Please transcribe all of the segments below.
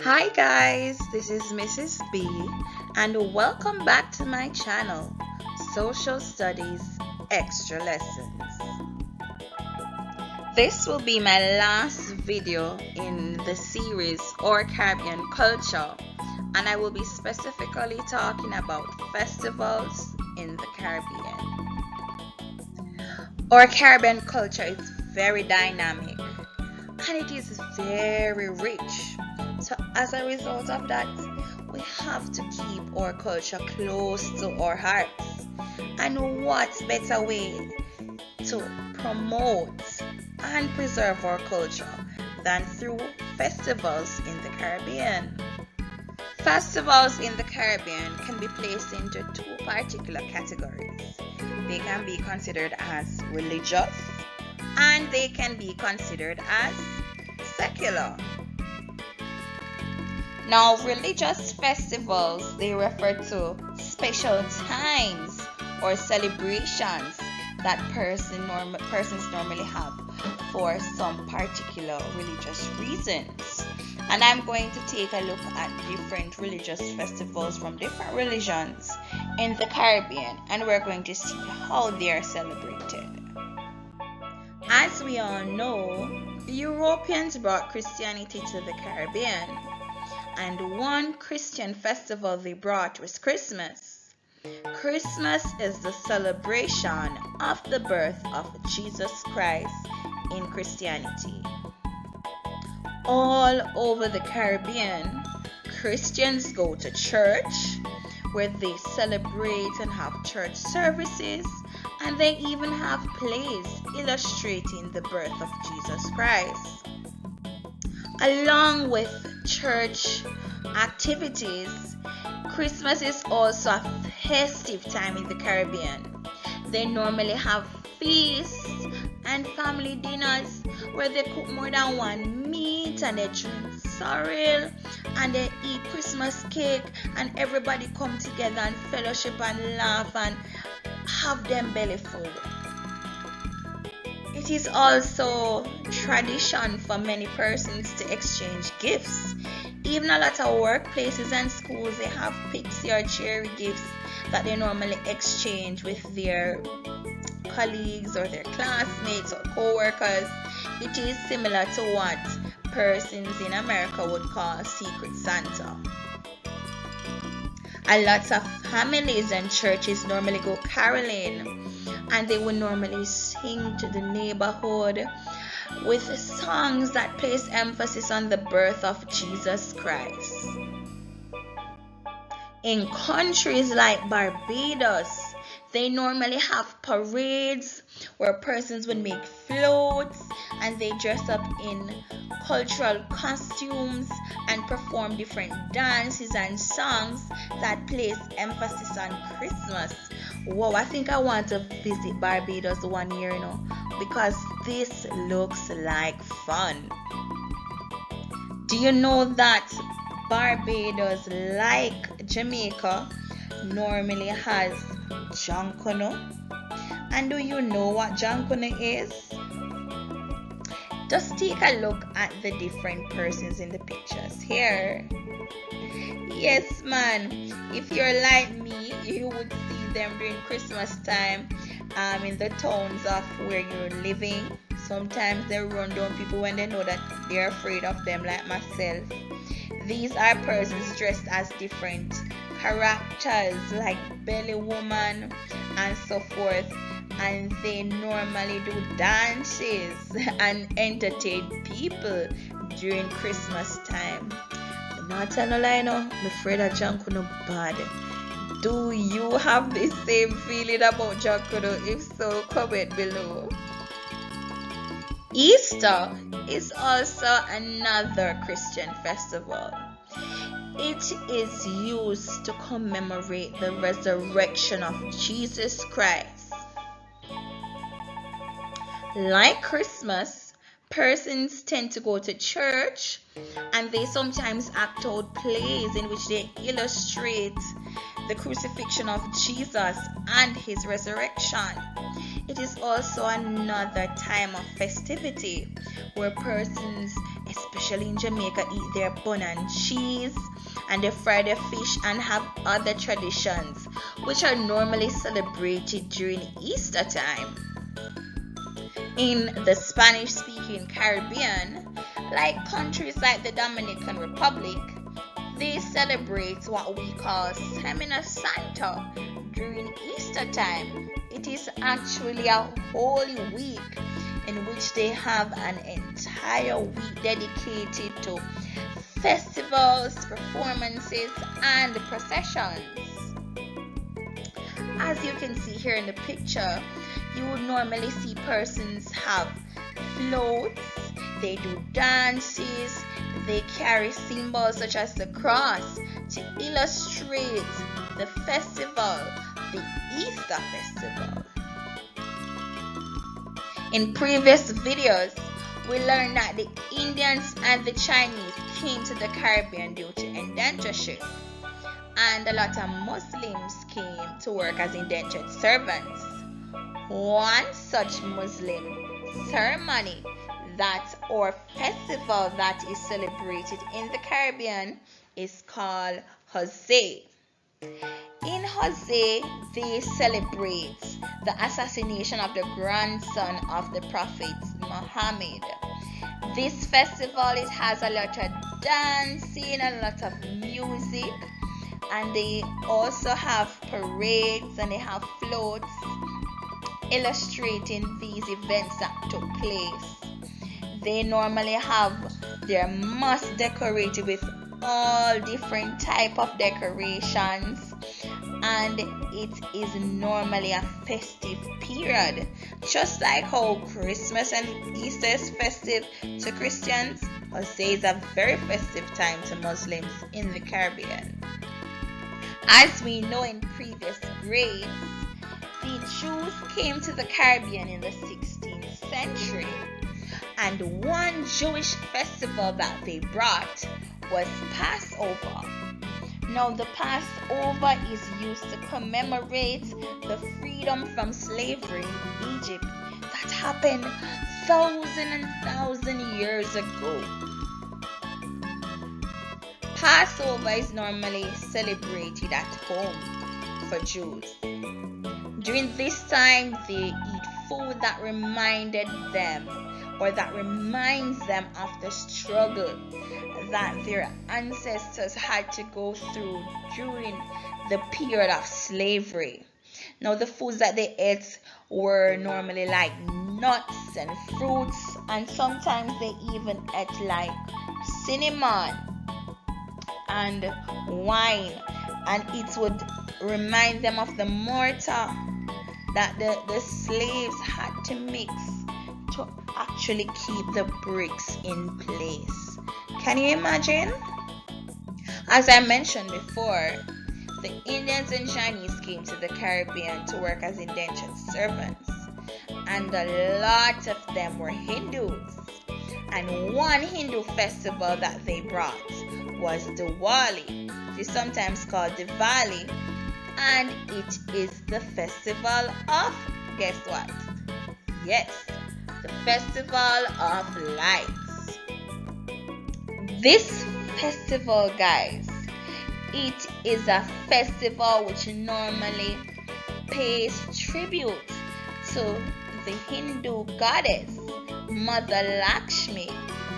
Hi guys, this is Mrs. B and welcome back to my channel, Social Studies Extra Lessons. This will be my last video in the series or Caribbean culture, and I will be specifically talking about festivals in the Caribbean. Our Caribbean culture is very dynamic and it is very rich. So as a result of that, we have to keep our culture close to our hearts. And what's better way to promote and preserve our culture than through festivals in the Caribbean? Festivals in the Caribbean can be placed into two particular categories. They can be considered as religious and they can be considered as secular. Now, religious festivals, they refer to special times or celebrations that persons normally have for some particular religious reasons. And I'm going to take a look at different religious festivals from different religions in the Caribbean, and we're going to see how they are celebrated. As we all know, the Europeans brought Christianity to the Caribbean, and one Christian festival they brought was Christmas. Christmas is the celebration of the birth of Jesus Christ in Christianity. All over the Caribbean, Christians go to church where they celebrate and have church services, and they even have plays illustrating the birth of Jesus Christ. Along with church activities, Christmas is also a festive time in the Caribbean. They normally have feasts and family dinners where they cook more than one meat and they drink sorrel and they eat Christmas cake and everybody come together and fellowship and laugh and have them belly full. It is also tradition for many persons to exchange gifts. Even a lot of workplaces and schools, they have pixie or cherry gifts that they normally exchange with their colleagues or their classmates or co-workers. It is similar to what persons in America would call Secret Santa. A lot of families and churches normally go caroling, and they will normally sing to the neighborhood with songs that place emphasis on the birth of Jesus Christ. In countries like Barbados, they normally have parades where persons would make floats and they dress up in cultural costumes and perform different dances and songs that place emphasis on Christmas. Wow, I think I want to visit Barbados one year, because this looks like fun. Do you know that Barbados, like Jamaica, normally has Jankono? And do you know what Jankono is? Just take a look at the different persons in the pictures here. Yes, man, if you're like me, you would see them during Christmas time in the towns of where you're living. Sometimes they run down people when they know that they're afraid of them, like myself. These are persons dressed as different characters like Belly Woman and so forth, and they normally do dances and entertain people during Christmas time. Not tell no lie, I'm afraid that Jankono bad. Do you have the same feeling about Jankono? If so, comment below. Easter is also another Christian festival. It is used to commemorate the resurrection of Jesus Christ. Like Christmas, persons tend to go to church and they sometimes act out plays in which they illustrate the crucifixion of Jesus and his resurrection. It is also another time of festivity where persons especially in Jamaica, eat their bun and cheese, and they fry their fish and have other traditions which are normally celebrated during Easter time. In the Spanish-speaking Caribbean, like countries like the Dominican Republic, they celebrate what we call Semana Santa during Easter time. It is actually a holy week in which they have an entire week dedicated to festivals, performances, and processions. As you can see here in the picture, you would normally see persons have floats, they do dances, they carry symbols such as the cross to illustrate the festival, the Easter festival. In previous videos, we learned that the Indians and the Chinese came to the Caribbean due to indentureship, and a lot of Muslims came to work as indentured servants. One such Muslim ceremony or festival that is celebrated in the Caribbean is called Jose. In Jose, they celebrate the assassination of the grandson of the Prophet Muhammad. This festival, it has a lot of dancing and a lot of music, and they also have parades and they have floats illustrating these events that took place. They normally have their mosque decorated with all different type of decorations, and it is normally a festive period. Just like how Christmas and Easter is festive to Christians, Jose is a very festive time to Muslims in the Caribbean. As we know in previous grades, the Jews came to the Caribbean in the 16th century, and one Jewish festival that they brought was Passover. Now, the Passover is used to commemorate the freedom from slavery in Egypt that happened thousands years ago. Passover is normally celebrated at home for Jews. During this time, they eat food that reminded them, or that reminds them of the struggle that their ancestors had to go through during the period of slavery. Now, the foods that they ate were normally like nuts and fruits, and sometimes they even ate like cinnamon and wine, and it would remind them of the mortar that the slaves had to mix to actually keep the bricks in place. Can you imagine? As I mentioned before, the Indians and Chinese came to the Caribbean to work as indentured servants, and a lot of them were Hindus. And one Hindu festival that they brought was Diwali. It is sometimes called Diwali, and it is the festival of, guess what? Yes, the festival of lights. This festival, guys, it is a festival which normally pays tribute to the Hindu goddess Mother Lakshmi,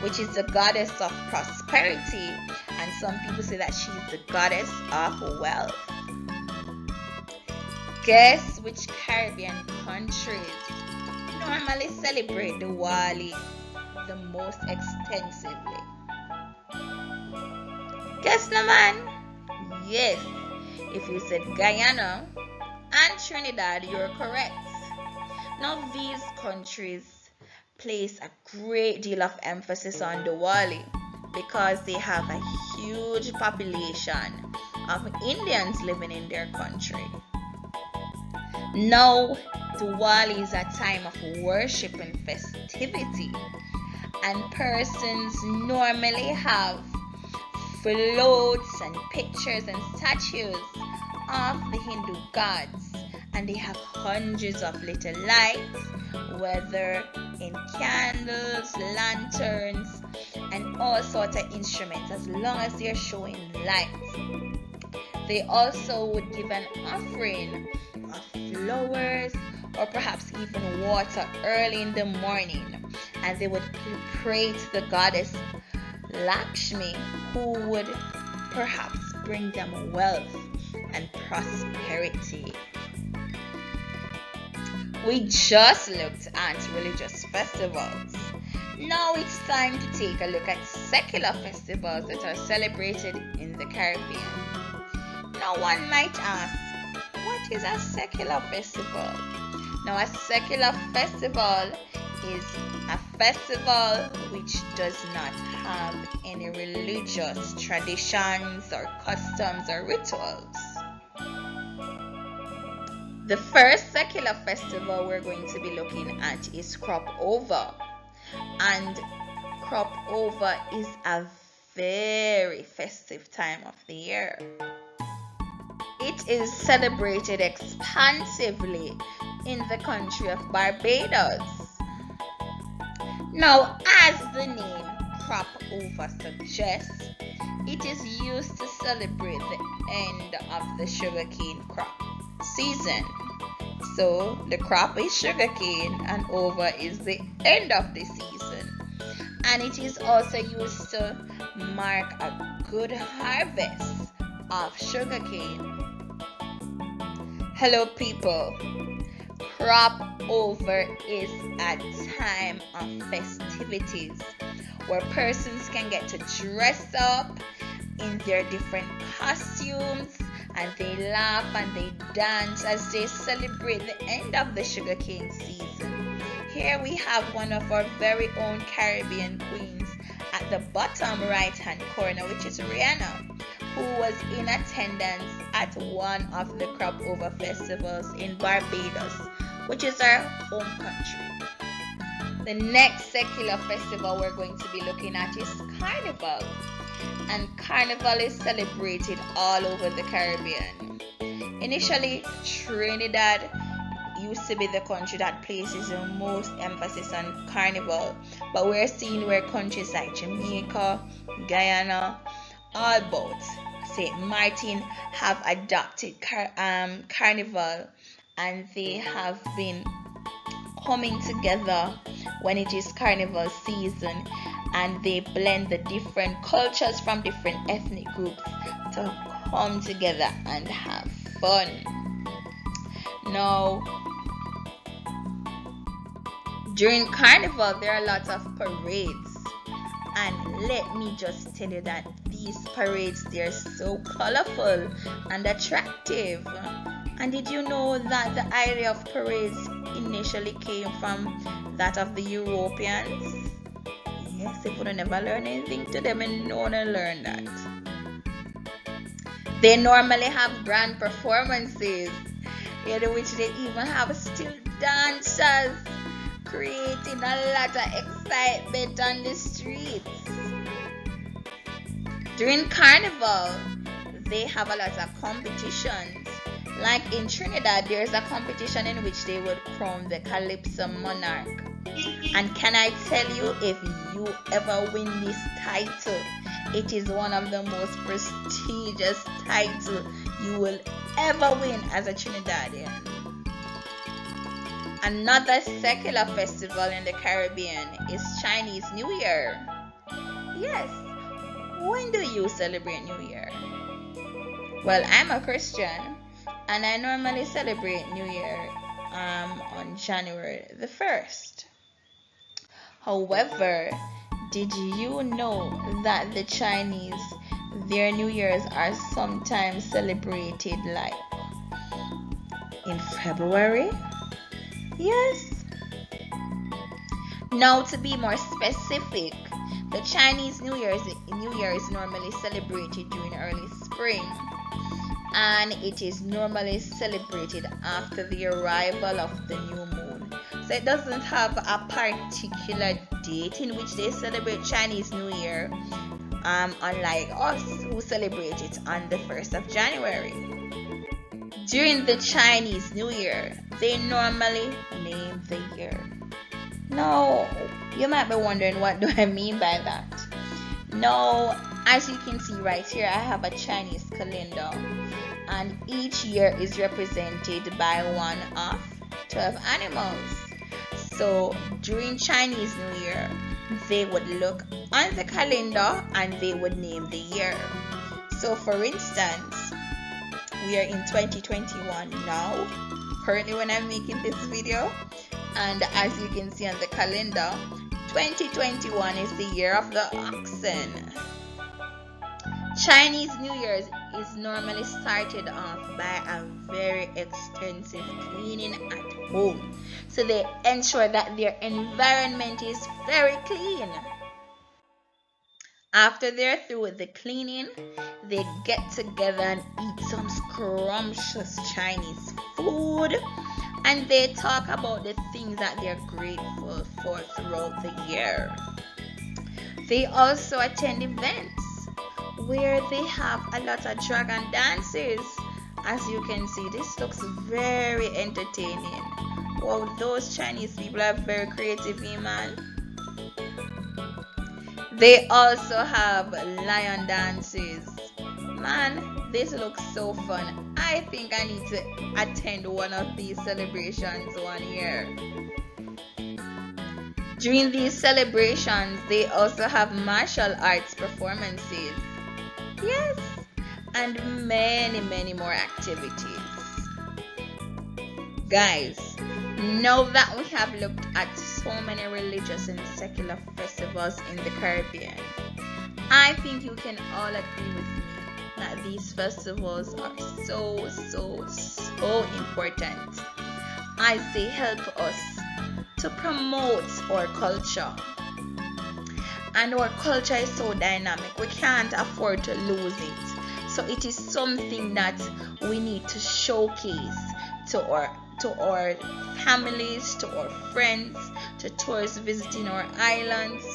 which is the goddess of prosperity, and some people say that she is the goddess of wealth. Guess which Caribbean countries normally celebrate Diwali the most extensively? Guess no, man? Yes, if you said Guyana and Trinidad, you're correct. Now, these countries place a great deal of emphasis on Diwali because they have a huge population of Indians living in their country. Now, Diwali is a time of worship and festivity, and persons normally have floats and pictures and statues of the Hindu gods, and they have hundreds of little lights, whether in candles, lanterns, and all sorts of instruments as long as they're showing light. They also would give an offering of flowers or perhaps even water early in the morning, and they would pray to the goddess Lakshmi, who would perhaps bring them wealth and prosperity. We just looked at religious festivals. Now it's time to take a look at secular festivals that are celebrated in the Caribbean. Now one might ask, what is a secular festival? Now a secular festival is a festival which does not have any religious traditions or customs or rituals. The first secular festival we're going to be looking at is Crop Over. And Crop Over is a very festive time of the year. It is celebrated expansively in the country of Barbados. Now, as the name Crop Over suggests, it is used to celebrate the end of the sugarcane crop season. So the crop is sugarcane and over is the end of the season. And it is also used to mark a good harvest of sugarcane. Hello people, Crop Over is a time of festivities where persons can get to dress up in their different costumes, and they laugh and they dance as they celebrate the end of the sugarcane season. Here we have one of our very own Caribbean queens at the bottom right hand corner, which is Rihanna, who was in attendance at one of the Crop Over festivals in Barbados, which is our home country. The next secular festival we're going to be looking at is Carnival. And Carnival is celebrated all over the Caribbean. Initially, Trinidad used to be the country that places the most emphasis on Carnival, but we're seeing where countries like Jamaica, Guyana, all but St. Martin have adopted Carnival, and they have been coming together when it is Carnival season, and they blend the different cultures from different ethnic groups to come together and have fun. Now, during Carnival, there are lots of parades, and let me just tell you that these parades, they're so colorful and attractive. And did you know that the idea of parades initially came from that of the Europeans? Yes, if you never learn anything to them, and no one will learn that. They normally have grand performances, in which they even have still dancers, creating a lot of excitement on the streets. During Carnival, they have a lot of competitions. Like in Trinidad, there's a competition in which they would crown the Calypso Monarch. And can I tell you, if you ever win this title, it is one of the most prestigious titles you will ever win as a Trinidadian. Another secular festival in the Caribbean is Chinese New Year. Yes, when do you celebrate New Year? Well, I'm a Christian, and I normally celebrate New Year on January the 1st. However, did you know that the Chinese, their New Years are sometimes celebrated like in February? Yes. Now, to be more specific, the Chinese New Year is normally celebrated during early spring, and it is normally celebrated after the arrival of the new moon. So it doesn't have a particular date in which they celebrate Chinese New Year, unlike us who celebrate it on the 1st of January. During the Chinese New Year, they normally name the year. Now, you might be wondering, what do I mean by that? Now, as you can see right here, I have a Chinese calendar, and each year is represented by one of 12 animals. So during Chinese New Year, they would look on the calendar and they would name the year. So for instance, we are in 2021 now, currently when I'm making this video, and as you can see on the calendar, 2021 is the year of the oxen. Chinese New Year's is normally started off by a very extensive cleaning at home. So they ensure that their environment is very clean. After they're through with the cleaning, they get together and eat some scrumptious Chinese food, and they talk about the things that they're grateful for throughout the year. They also attend events where they have a lot of dragon dances. As you can see, this looks very entertaining. Wow, those Chinese people are very creative, man. They also have lion dances. Man, this looks so fun. I think I need to attend one of these celebrations one year. During these celebrations, they also have martial arts performances. Yes, and many more activities. Guys, now that we have looked at so many religious and secular festivals in the Caribbean, I think you can all agree with me that these festivals are so important, as they help us to promote our culture. And our culture is so dynamic, we can't afford to lose it. So it is something that we need to showcase to our families, to our friends, to tourists visiting our islands,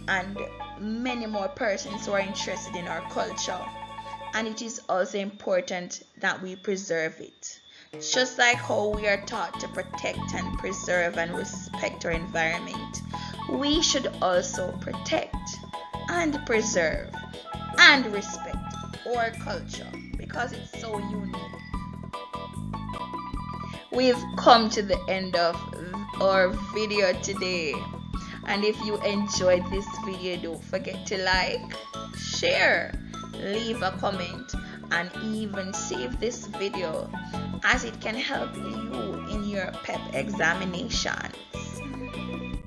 and many more persons who are interested in our culture. And it is also important that we preserve it. Just like how we are taught to protect and preserve and respect our environment, we should also protect and preserve and respect our culture because it's so unique. We've come to the end of our video today, and if you enjoyed this video, don't forget to like, share, leave a comment, and even save this video, as it can help you in your PEP examinations.